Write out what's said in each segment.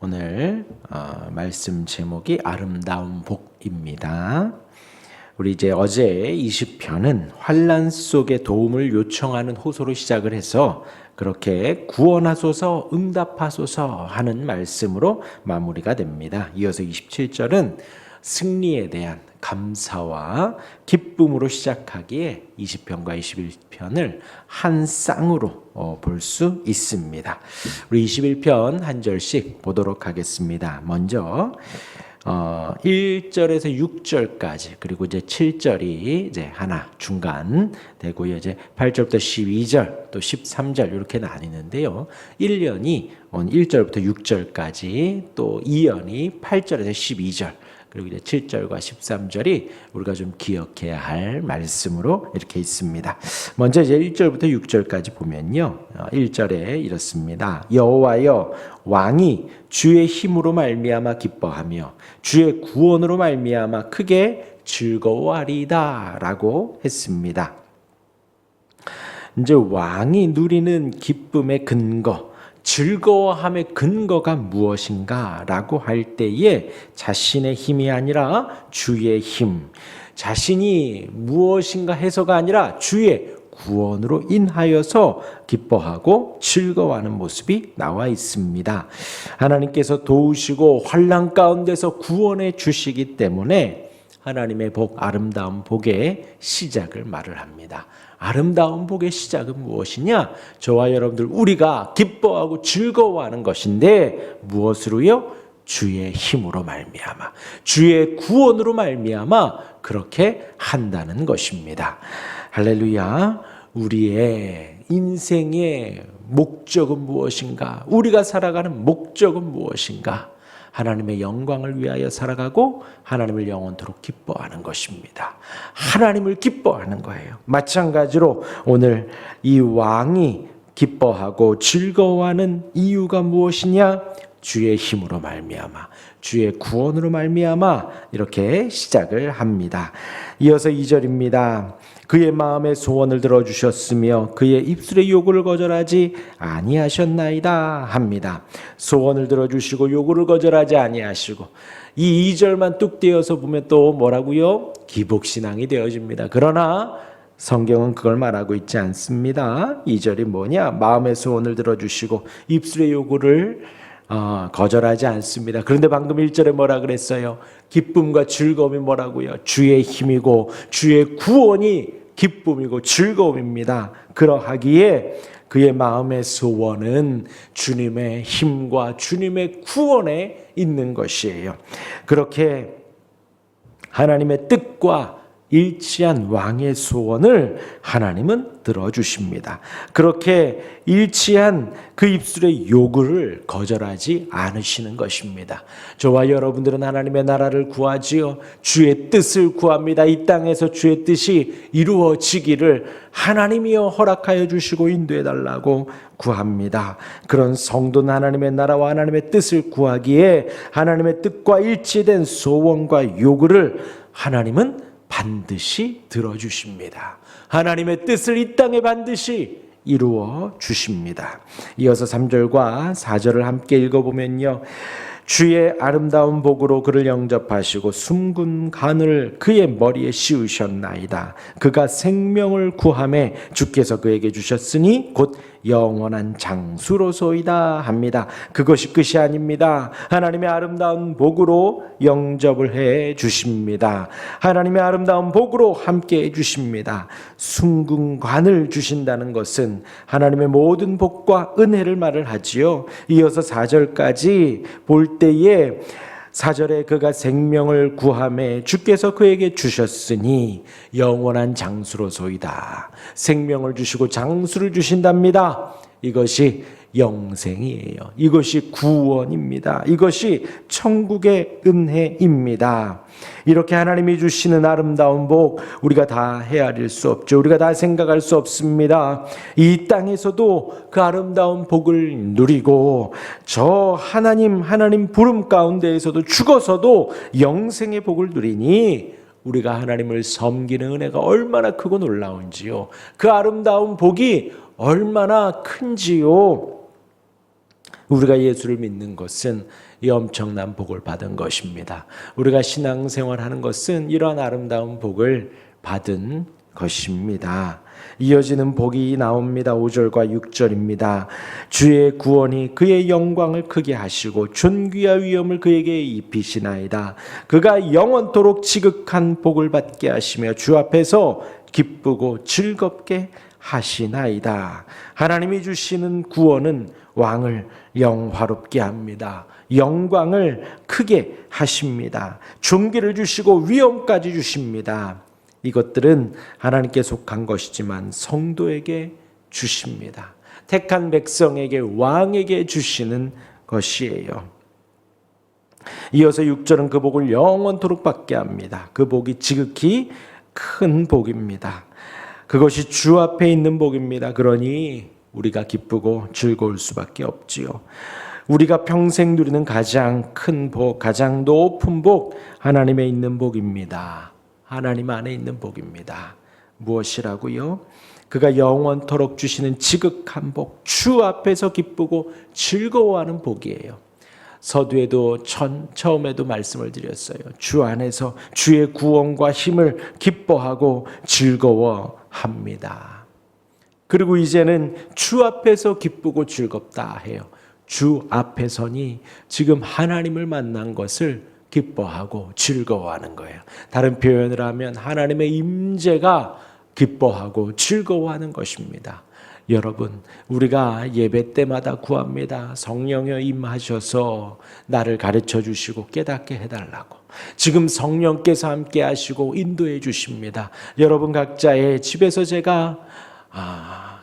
오늘 말씀 제목이 아름다운 복입니다. 우리 이제 어제 20편은 환난 속에 도움을 요청하는 호소로 시작을 해서 그렇게 구원하소서 응답하소서 하는 말씀으로 마무리가 됩니다. 이어서 27절은 승리에 대한 감사와 기쁨으로 시작하기에 20편과 21편을 한 쌍으로 볼 수 있습니다. 우리 21편 한 절씩 보도록 하겠습니다. 먼저 1절에서 6절까지 그리고 이제 7절이 이제 하나 중간 되고요. 이제 8절부터 12절 또 13절 이렇게 나뉘는데요. 1년이 1절부터 6절까지 또 2연이 8절에서 12절 그리고 이제 7절과 13절이 우리가 좀 기억해야 할 말씀으로 이렇게 있습니다. 먼저 이제 1절부터 6절까지 보면요. 1절에 이렇습니다. 여호와여 왕이 주의 힘으로 말미암아 기뻐하며 주의 구원으로 말미암아 크게 즐거워하리다라고 했습니다. 이제 왕이 누리는 기쁨의 근거, 즐거워함의 근거가 무엇인가 라고 할 때에 자신의 힘이 아니라 주의 힘, 자신이 무엇인가 해서가 아니라 주의 구원으로 인하여서 기뻐하고 즐거워하는 모습이 나와 있습니다. 하나님께서 도우시고 환난 가운데서 구원해 주시기 때문에 하나님의 복, 아름다운 복의 시작을 말을 합니다. 아름다운 복의 시작은 무엇이냐? 저와 여러분들 우리가 기뻐하고 즐거워하는 것인데 무엇으로요? 주의 힘으로 말미암아, 주의 구원으로 말미암아 그렇게 한다는 것입니다. 할렐루야. 우리의 인생의 목적은 무엇인가? 우리가 살아가는 목적은 무엇인가? 하나님의 영광을 위하여 살아가고 하나님을 영원토록 기뻐하는 것입니다. 하나님을 기뻐하는 거예요. 마찬가지로 오늘 이 왕이 기뻐하고 즐거워하는 이유가 무엇이냐? 주의 힘으로 말미암아, 주의 구원으로 말미암아 이렇게 시작을 합니다. 이어서 2절입니다. 그의 마음의 소원을 들어주셨으며 그의 입술의 요구를 거절하지 아니하셨나이다 합니다. 소원을 들어주시고 요구를 거절하지 아니하시고 이 2절만 뚝 떼어서 보면 또 뭐라고요? 기복신앙이 되어집니다. 그러나 성경은 그걸 말하고 있지 않습니다. 2절이 뭐냐? 마음의 소원을 들어주시고 입술의 요구를 거절하지 않습니다. 그런데 방금 1절에 뭐라 그랬어요? 기쁨과 즐거움이 뭐라고요? 주의 힘이고 주의 구원이 기쁨이고 즐거움입니다. 그러하기에 그의 마음의 소원은 주님의 힘과 주님의 구원에 있는 것이에요. 그렇게 하나님의 뜻과 일치한 왕의 소원을 하나님은 들어주십니다. 그렇게 일치한 그 입술의 요구를 거절하지 않으시는 것입니다. 저와 여러분들은 하나님의 나라를 구하지요. 주의 뜻을 구합니다. 이 땅에서 주의 뜻이 이루어지기를 하나님이여 허락하여 주시고 인도해 달라고 구합니다. 그런 성도는 하나님의 나라와 하나님의 뜻을 구하기에 하나님의 뜻과 일치된 소원과 요구를 하나님은 반드시 들어주십니다. 하나님의 뜻을 이 땅에 반드시 이루어 주십니다. 이어서 3절과 4절을 함께 읽어보면요. 주의 아름다운 복으로 그를 영접하시고 숨군 간을 그의 머리에 씌우셨나이다. 그가 생명을 구하매 주께서 그에게 주셨으니 곧 영원한 장수로소이다 합니다. 그것이 끝이 아닙니다. 하나님의 아름다운 복으로 영접을 해 주십니다. 하나님의 아름다운 복으로 함께 해 주십니다. 순금관을 주신다는 것은 하나님의 모든 복과 은혜를 말을 하지요. 이어서 4절까지 볼 때에 4절에 그가 생명을 구하매 주께서 그에게 주셨으니 영원한 장수로소이다. 생명을 주시고 장수를 주신답니다. 이것이 영생이에요. 이것이 구원입니다. 이것이 천국의 은혜입니다. 이렇게 하나님이 주시는 아름다운 복 우리가 다 헤아릴 수 없죠. 우리가 다 생각할 수 없습니다. 이 땅에서도 그 아름다운 복을 누리고 저 하나님 부름 가운데에서도 죽어서도 영생의 복을 누리니 우리가 하나님을 섬기는 은혜가 얼마나 크고 놀라운지요. 그 아름다운 복이 얼마나 큰지요. 우리가 예수를 믿는 것은 이 엄청난 복을 받은 것입니다. 우리가 신앙생활하는 것은 이러한 아름다운 복을 받은 것입니다. 이어지는 복이 나옵니다. 5절과 6절입니다. 주의 구원이 그의 영광을 크게 하시고 존귀와 위엄을 그에게 입히시나이다. 그가 영원토록 지극한 복을 받게 하시며 주 앞에서 기쁘고 즐겁게 하시나이다. 하나님이 주시는 구원은 왕을 영화롭게 합니다. 영광을 크게 하십니다. 존귀를 주시고 위엄까지 주십니다. 이것들은 하나님께 속한 것이지만 성도에게 주십니다. 택한 백성에게, 왕에게 주시는 것이에요. 이어서 6절은 그 복을 영원토록 받게 합니다. 그 복이 지극히 큰 복입니다. 그것이 주 앞에 있는 복입니다. 그러니 우리가 기쁘고 즐거울 수밖에 없지요. 우리가 평생 누리는 가장 큰 복, 가장 높은 복, 하나님에 있는 복입니다. 하나님 안에 있는 복입니다. 무엇이라고요? 그가 영원토록 주시는 지극한 복, 주 앞에서 기쁘고 즐거워하는 복이에요. 서두에도 처음에도 말씀을 드렸어요. 주 안에서 주의 구원과 힘을 기뻐하고 즐거워합니다. 그리고 이제는 주 앞에서 기쁘고 즐겁다 해요. 주 앞에서니 지금 하나님을 만난 것을 기뻐하고 즐거워하는 거예요. 다른 표현을 하면 하나님의 임재가 기뻐하고 즐거워하는 것입니다. 여러분, 우리가 예배 때마다 구합니다. 성령여 임하셔서 나를 가르쳐 주시고 깨닫게 해달라고. 지금 성령께서 함께 하시고 인도해 주십니다. 여러분 각자의 집에서 제가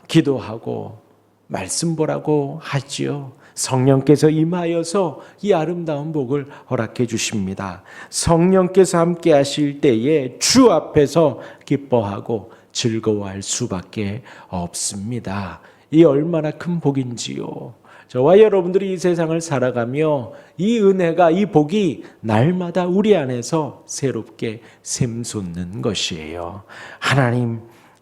기도하고 말씀 보라고 하지요. 성령께서 임하여서 이 아름다운 복을 허락해 주십니다. 성령께서 함께 하실 때에 주 앞에서 기뻐하고 즐거워할 수밖에 없습니다. 이 얼마나 큰 복인지요. 저와 여러분들이 이 세상을 살아가며 이 은혜가, 이 복이 날마다 우리 안에서 새롭게 샘솟는 것이에요. 하나님,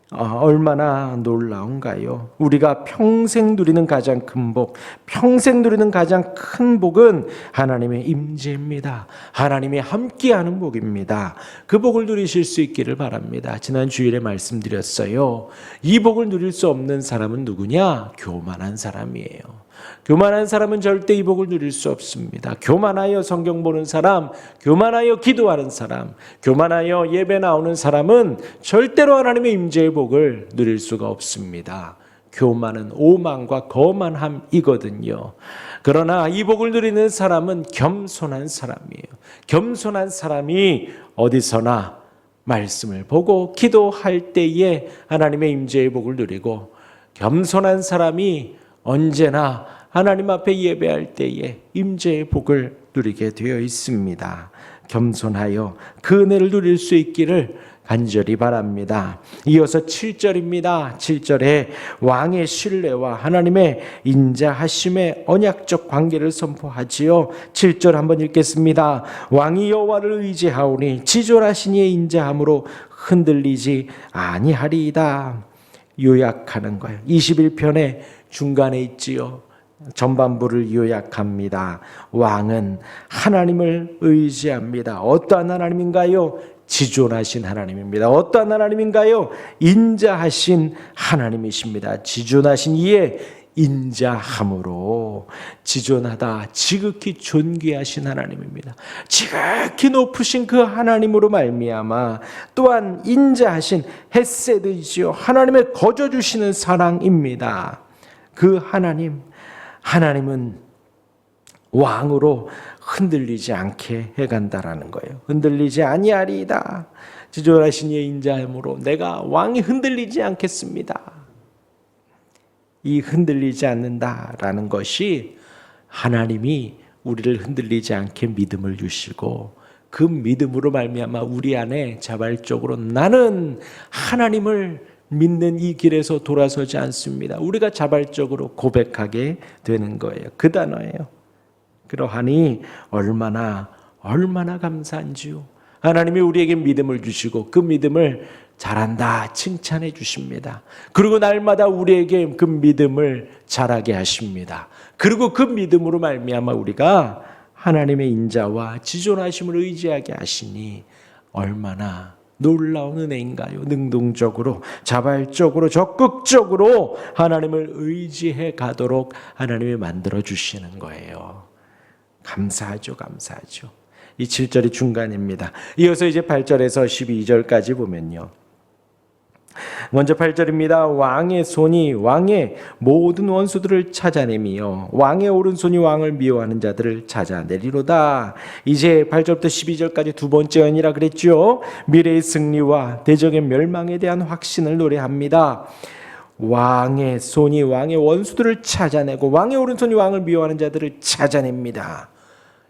얼마나 놀라운가요? 우리가 평생 누리는 가장 큰 복, 평생 누리는 가장 큰 복은 하나님의 임재입니다. 하나님이 함께하는 복입니다. 그 복을 누리실 수 있기를 바랍니다. 지난 주일에 말씀드렸어요. 이 복을 누릴 수 없는 사람은 누구냐? 교만한 사람이에요. 교만한 사람은 절대 이 복을 누릴 수 없습니다. 교만하여 성경 보는 사람, 교만하여 기도하는 사람, 교만하여 예배 나오는 사람은 절대로 하나님의 임재의 복을 누릴 수가 없습니다. 교만은 오만과 거만함이거든요. 그러나 이 복을 누리는 사람은 겸손한 사람이에요. 겸손한 사람이 어디서나 말씀을 보고 기도할 때에 하나님의 임재의 복을 누리고, 겸손한 사람이 언제나 하나님 앞에 예배할 때에 임재의 복을 누리게 되어 있습니다. 겸손하여 그 은혜를 누릴 수 있기를 간절히 바랍니다. 이어서 7절입니다. 7절에 왕의 신뢰와 하나님의 인자하심의 언약적 관계를 선포하지요. 7절 한번 읽겠습니다. 왕이 여호와를 의지하오니 지존하신 이의 인자함으로 흔들리지 아니하리이다. 요약하는 거예요. 21편의 중간에 있지요. 전반부를 요약합니다. 왕은 하나님을 의지합니다. 어떠한 하나님인가요? 지존하신 하나님입니다. 어떠한 하나님인가요? 인자하신 하나님이십니다. 지존하신 이의 인자함으로, 지존하다, 지극히 존귀하신 하나님입니다. 지극히 높으신 그 하나님으로 말미암아 또한 인자하신 헤세드이지요. 하나님의 거저 주시는 사랑입니다. 그 하나님은 왕으로 흔들리지 않게 해간다라는 거예요. 흔들리지 아니하리이다. 지존하신 이의 인자함으로 내가 왕이 흔들리지 않겠습니다. 이 흔들리지 않는다라는 것이 하나님이 우리를 흔들리지 않게 믿음을 주시고, 그 믿음으로 말미암아 우리 안에 자발적으로 나는 하나님을 믿는 이 길에서 돌아서지 않습니다. 우리가 자발적으로 고백하게 되는 거예요. 그 단어예요. 그러하니 얼마나 감사한지요. 하나님이 우리에게 믿음을 주시고 그 믿음을 잘한다 칭찬해 주십니다. 그리고 날마다 우리에게 그 믿음을 자라게 하십니다. 그리고 그 믿음으로 말미암아 우리가 하나님의 인자와 지존하심을 의지하게 하시니 얼마나 놀라운 은혜인가요? 능동적으로, 자발적으로, 적극적으로 하나님을 의지해 가도록 하나님이 만들어 주시는 거예요. 감사하죠, 감사하죠. 이 7절이 중간입니다. 이어서 이제 8절에서 12절까지 보면요. 먼저 8절입니다. 왕의 손이 왕의 모든 원수들을 찾아내며 왕의 오른손이 왕을 미워하는 자들을 찾아내리로다. 이제 8절부터 12절까지 두 번째 연이라 그랬죠. 미래의 승리와 대적의 멸망에 대한 확신을 노래합니다. 왕의 손이 왕의 원수들을 찾아내고 왕의 오른손이 왕을 미워하는 자들을 찾아냅니다.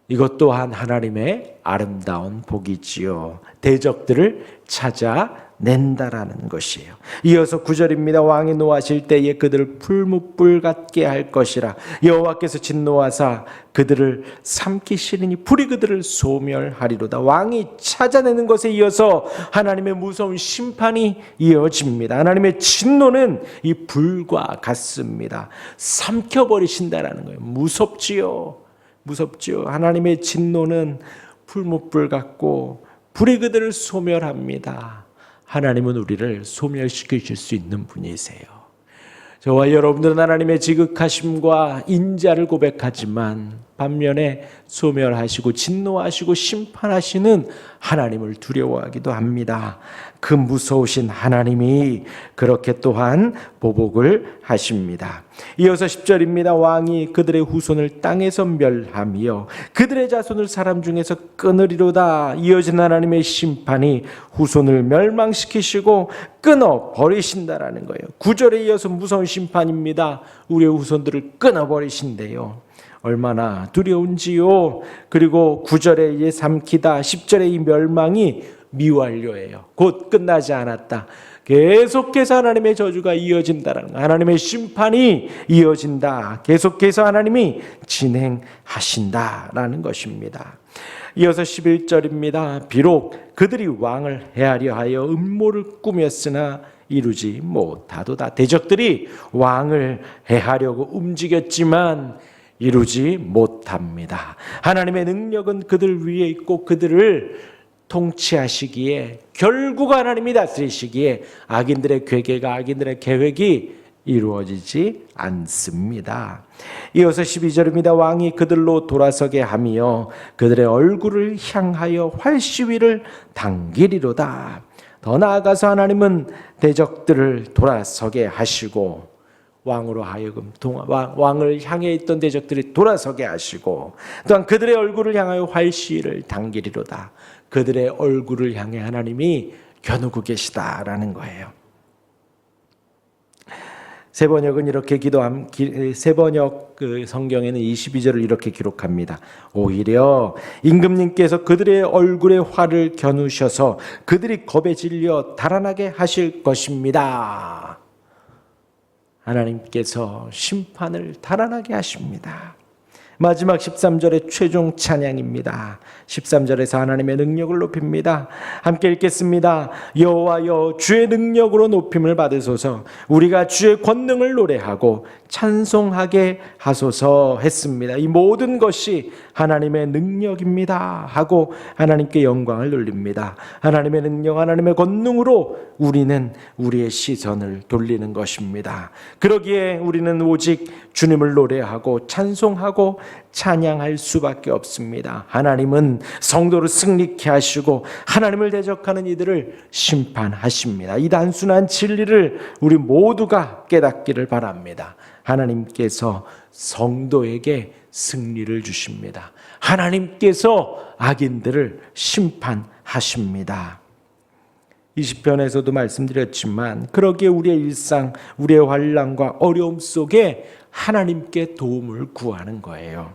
이것 또한 하나님의 아름다운 복이지요. 대적들을 찾아낸다라는 것이에요. 이어서 9절입니다. 왕이 노하실 때에 그들을 풀무불 같게 할 것이라. 여호와께서 진노하사 그들을 삼키시리니 불이 그들을 소멸하리로다. 왕이 찾아내는 것에 이어서 하나님의 무서운 심판이 이어집니다. 하나님의 진노는 이 불과 같습니다. 삼켜버리신다라는 거예요. 무섭지요. 무섭지요. 하나님의 진노는 풀무불 같고 불이 그들을 소멸합니다. 하나님은 우리를 소멸시키실 수 있는 분이세요. 저와 여러분들은 하나님의 지극하심과 인자를 고백하지만 반면에 소멸하시고 진노하시고 심판하시는 하나님을 두려워하기도 합니다. 그 무서우신 하나님이 그렇게 또한 보복을 하십니다. 이어서 10절입니다. 왕이 그들의 후손을 땅에서 멸하며 그들의 자손을 사람 중에서 끊으리로다. 이어진 하나님의 심판이 후손을 멸망시키시고 끊어버리신다라는 거예요. 9절에 이어서 무서운 심판입니다. 우리의 후손들을 끊어버리신대요. 얼마나 두려운지요. 그리고 9절에 이제 삼키다, 10절에 이 멸망이 미완료예요. 곧 끝나지 않았다. 계속해서 하나님의 저주가 이어진다라는 거. 하나님의 심판이 이어진다. 계속해서 하나님이 진행하신다라는 것입니다. 이어서 11절입니다. 비록 그들이 왕을 해하려 하여 음모를 꾸몄으나 이루지 못하도다. 대적들이 왕을 해하려고 움직였지만 이루지 못합니다. 하나님의 능력은 그들 위에 있고 그들을 통치하시기에 결국 하나님이 다스리시기에 악인들의 괴계가 악인들의 계획이 이루어지지 않습니다. 이어서 12절입니다. 왕이 그들로 돌아서게 하며 그들의 얼굴을 향하여 활시위를 당기리로다. 더 나아가서 하나님은 대적들을 돌아서게 하시고 왕으로 하여금 왕을 향해 있던 대적들이 돌아서게 하시고 또한 그들의 얼굴을 향하여 활시위를 당기리로다. 그들의 얼굴을 향해 하나님이 겨누고 계시다라는 거예요. 세번역은 이렇게 세번역 성경에는 22절을 이렇게 기록합니다. 오히려 임금님께서 그들의 얼굴에 활을 겨누셔서 그들이 겁에 질려 달아나게 하실 것입니다. 하나님께서 심판을 달아나게 하십니다. 마지막 13절의 최종 찬양입니다. 13절에서 하나님의 능력을 높입니다. 함께 읽겠습니다. 여호와여 주의 능력으로 높임을 받으소서. 우리가 주의 권능을 노래하고 찬송하게 하소서 했습니다. 이 모든 것이 하나님의 능력입니다 하고 하나님께 영광을 돌립니다. 하나님의 능력, 하나님의 권능으로 우리는 우리의 시선을 돌리는 것입니다. 그러기에 우리는 오직 주님을 노래하고 찬송하고 찬양할 수밖에 없습니다. 하나님은 성도를 승리케 하시고 하나님을 대적하는 이들을 심판하십니다. 이 단순한 진리를 우리 모두가 깨닫기를 바랍니다. 하나님께서 성도에게 승리를 주십니다. 하나님께서 악인들을 심판하십니다. 20편에서도 말씀드렸지만 그러기에 우리의 일상, 우리의 환난과 어려움 속에 하나님께 도움을 구하는 거예요.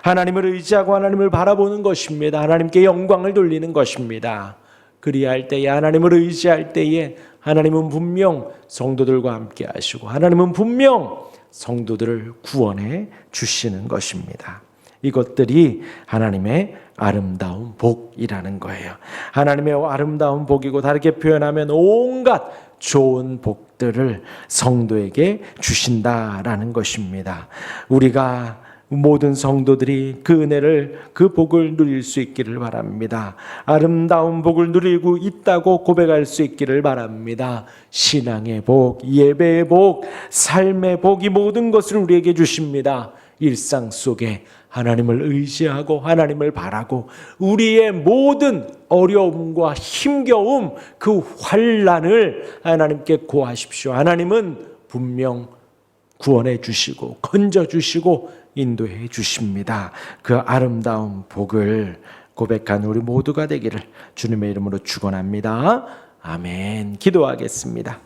하나님을 의지하고 하나님을 바라보는 것입니다. 하나님께 영광을 돌리는 것입니다. 그리할 때에 하나님을 의지할 때에 하나님은 분명 성도들과 함께 하시고 하나님은 분명 성도들을 구원해 주시는 것입니다. 이것들이 하나님의 아름다운 복이라는 거예요. 하나님의 아름다운 복이고, 다르게 표현하면 온갖 좋은 복들을 성도에게 주신다라는 것입니다. 우리가 모든 성도들이 그 은혜를, 그 복을 누릴 수 있기를 바랍니다. 아름다운 복을 누리고 있다고 고백할 수 있기를 바랍니다. 신앙의 복, 예배의 복, 삶의 복, 이 모든 것을 우리에게 주십니다. 일상 속에 하나님을 의지하고 하나님을 바라고 우리의 모든 어려움과 힘겨움, 그 환난을 하나님께 고하십시오. 하나님은 분명 구원해 주시고 건져 주시고 인도해 주십니다. 그 아름다운 복을 고백한 우리 모두가 되기를 주님의 이름으로 축원합니다. 아멘. 기도하겠습니다.